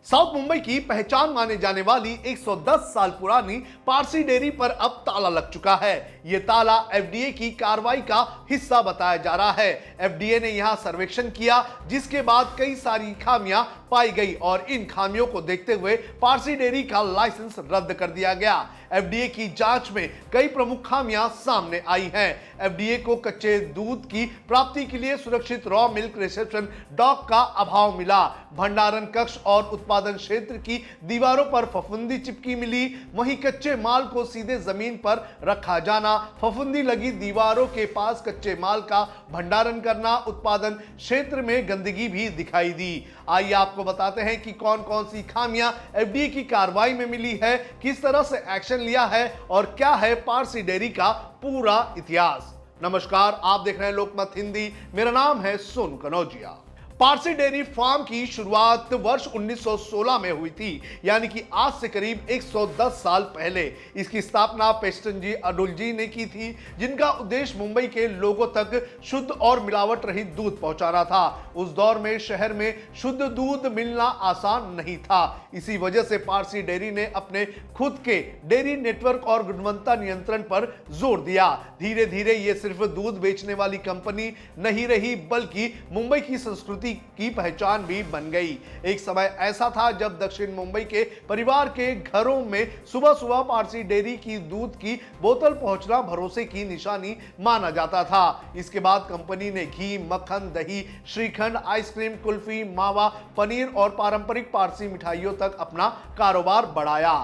South Mumbai की पहचान माने जाने वाली 110 साल पुरानी पारसी डेयरी पर अब ताला लग चुका है। यह ताला एफडीए की कार्रवाई का हिस्सा बताया जा रहा है। एफडीए ने यहां सर्वेक्षण किया, जिसके बाद कई सारी खामियां पाई गई और इन खामियों को देखते हुए पारसी डेयरी का लाइसेंस रद्द कर दिया गया। एफडीए की जांच में कई प्रमुख खामियां सामने आई हैं। एफडीए को कच्चे दूध की प्राप्ति के लिए सुरक्षित रॉ मिल्क रिसेप्शन डॉक का अभाव मिला। भंडारण कक्ष और उत्पादन क्षेत्र की दीवारों पर फफूंदी चिपकी मिली। वहीं कच्चे माल को सीधे जमीन पर रखा जाना, फफूंदी लगी दीवारों के पास कच्चे माल का भंडारण करना, उत्पादन क्षेत्र में गंदगी भी दिखाई दी। आइए आपको बताते हैं कि कौन कौन सी खामियां एफडीए की कार्रवाई में मिली है, किस तरह से एक्शन लिया है और क्या है पारसी डेयरी का पूरा इतिहास। नमस्कार, आप देख रहे हैं लोकमत हिंदी। मेरा नाम है सोनू कनौजिया। पारसी डेयरी फार्म की शुरुआत वर्ष 1916 में हुई थी, यानी कि आज से करीब 110 साल पहले। इसकी स्थापना पेस्टनजी अडुल्जी ने की थी, जिनका उद्देश्य मुंबई के लोगों तक शुद्ध और मिलावट रहित दूध पहुंचाना था। उस दौर में शहर में शुद्ध दूध मिलना आसान नहीं था। इसी वजह से पारसी डेयरी ने अपने खुद के डेयरी नेटवर्क और गुणवत्ता नियंत्रण पर जोर दिया। धीरे धीरे ये सिर्फ दूध बेचने वाली कंपनी नहीं रही, बल्कि मुंबई की संस्कृति की पहचान भी बन गई। एक समय ऐसा था जब दक्षिण मुंबई के परिवार के घरों में सुबह सुबह पारसी डेयरी की दूध की बोतल पहुंचना भरोसे की निशानी माना जाता था। इसके बाद कंपनी ने घी, मक्खन, दही, श्रीखंड, आइसक्रीम, कुल्फी, मावा, पनीर और पारंपरिक पारसी मिठाइयों तक अपना कारोबार बढ़ाया।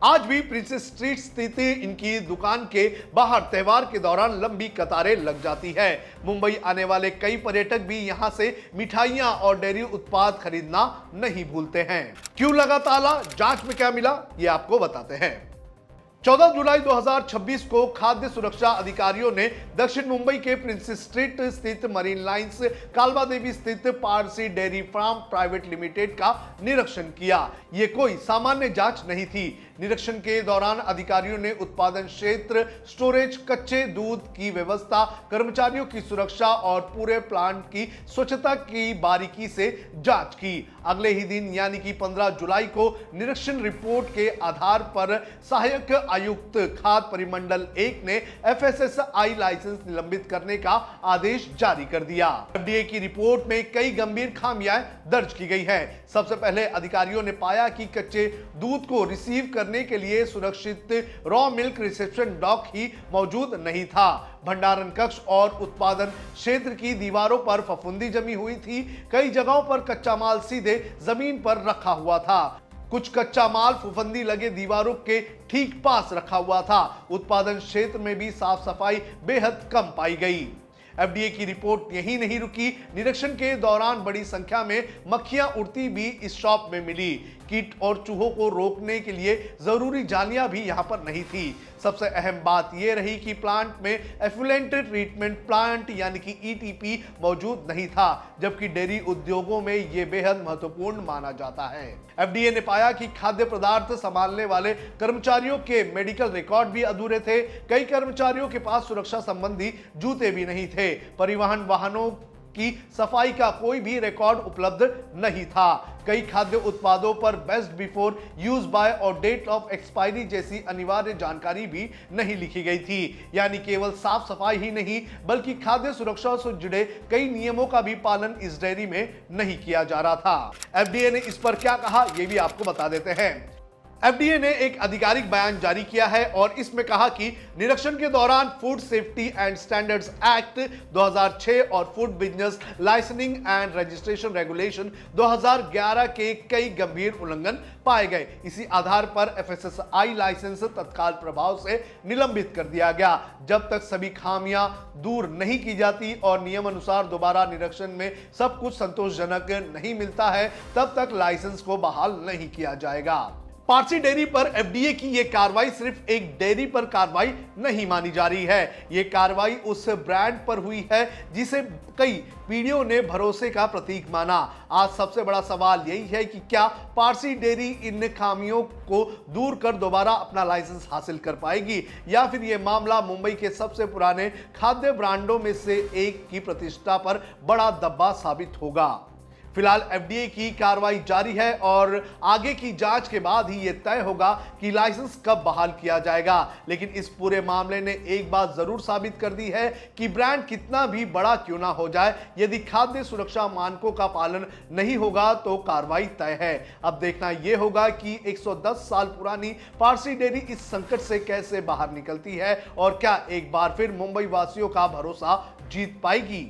आज भी प्रिंसेस स्ट्रीट स्थित इनकी दुकान के बाहर त्योहार के दौरान लंबी कतारें लग जाती है। मुंबई आने वाले कई पर्यटक भी यहां से मिठाइयां और डेयरी उत्पाद खरीदना नहीं भूलते हैं। क्यों लगा ताला, जांच में क्या मिला, ये आपको बताते हैं। 14 जुलाई 2026 को खाद्य सुरक्षा अधिकारियों ने दक्षिण मुंबई के प्रिंसेस स्ट्रीट स्थित मरीन लाइंस कालवा देवी स्थित Parsi dairy farm private limited का निरीक्षण किया। यह कोई सामान्य जांच नहीं थी। निरीक्षण के दौरान अधिकारियों ने उत्पादन क्षेत्र, स्टोरेज, कच्चे दूध की व्यवस्था, कर्मचारियों की सुरक्षा और पूरे प्लांट की स्वच्छता की बारीकी से जांच की। अगले ही दिन यानी कि 15 जुलाई को निरीक्षण रिपोर्ट के आधार पर सहायक आयुक्त खाद्य परिमंडल 1 ने एफएसएसआई लाइसेंस निलंबित करने का आदेश जारी कर दिया। एफडीए की रिपोर्ट में कई गंभीर खामियां दर्ज की गई है। सबसे पहले अधिकारियों ने पाया कि कच्चे दूध को रिसीव करने के लिए सुरक्षित रॉ मिल्क रिसेप्शन डॉक ही मौजूद नहीं था। भंडारण कक्ष और उत्पादन क्षेत्र की दीवारों पर फफूंदी जमी हुई थी। कई जगहों पर कच्चा माल सीधे जमीन पर रखा हुआ था। कुछ कच्चा माल फफूंदी लगे दीवारों के ठीक पास रखा हुआ था। उत्पादन क्षेत्र में भी साफ सफाई बेहद कम पाई गई। एफडीए की रिपोर्ट यहीं नहीं रुकी। निरीक्षण के दौरान बड़ी संख्या में मक्खियां उड़ती भी इस शॉप में मिली। कीट और चूहों को रोकने के लिए जरूरी जालियां भी यहां पर नहीं थी। सबसे अहम बात यह रही कि प्लांट में एफ्लुएंट ट्रीटमेंट प्लांट यानी कि ईटीपी मौजूद नहीं था, जबकि डेयरी उद्योगों में यह बेहद महत्वपूर्ण माना जाता है। एफडीए ने पाया कि खाद्य पदार्थ संभालने वाले कर्मचारियों के मेडिकल रिकॉर्ड भी अधूरे थे। कई कर्मचारियों के पास सुरक्षा संबंधी जूते भी नहीं थे। परिवहन वाहनों की सफाई का कोई भी रिकॉर्ड उपलब्ध नहीं था। कई खाद्य उत्पादों पर बेस्ट बिफोर यूज बाय और डेट ऑफ एक्सपायरी जैसी अनिवार्य जानकारी भी नहीं लिखी गई थी। यानी केवल साफ सफाई ही नहीं, बल्कि खाद्य सुरक्षा से जुड़े कई नियमों का भी पालन इस डेयरी में नहीं किया जा रहा था। एफडीए ने इस पर क्या कहा, यह भी आपको बता देते हैं। एफडीए ने एक आधिकारिक बयान जारी किया है और इसमें कहा कि निरीक्षण के दौरान food safety and standards act 2006 और food business licensing and registration regulation 2011 के कई गंभीर उल्लंघन पाए गए। इसी आधार पर एफएसएसआई लाइसेंस तत्काल प्रभाव से निलंबित कर दिया गया। जब तक सभी खामियां दूर नहीं की जाती और नियम अनुसार दोबारा निरीक्षण में सब कुछ संतोषजनक नहीं मिलता है, तब तक लाइसेंस को बहाल नहीं किया जाएगा। पारसी डेयरी पर एफडीए की यह कार्रवाई सिर्फ एक डेयरी पर कार्रवाई नहीं मानी जा रही है। यह कार्रवाई उस ब्रांड पर हुई है जिसे कई पीढ़ियों ने भरोसे का प्रतीक माना। आज सबसे बड़ा सवाल यही है कि क्या पारसी डेयरी इन खामियों को दूर कर दोबारा अपना लाइसेंस हासिल कर पाएगी, या फिर यह मामला मुंबई के सबसे पुराने खाद्य ब्रांडों में से एक की प्रतिष्ठा पर बड़ा दब्बा साबित होगा। फिलहाल एफडीए की कार्रवाई जारी है और आगे की जांच के बाद ही यह तय होगा कि लाइसेंस कब बहाल किया जाएगा। लेकिन इस पूरे मामले ने एक बात जरूर साबित कर दी है कि ब्रांड कितना भी बड़ा क्यों ना हो जाए, यदि खाद्य सुरक्षा मानकों का पालन नहीं होगा तो कार्रवाई तय है। अब देखना यह होगा कि 110 साल पुरानी पारसी डेयरी इस संकट से कैसे बाहर निकलती है और क्या एक बार फिर मुंबई वासियों का भरोसा जीत पाएगी।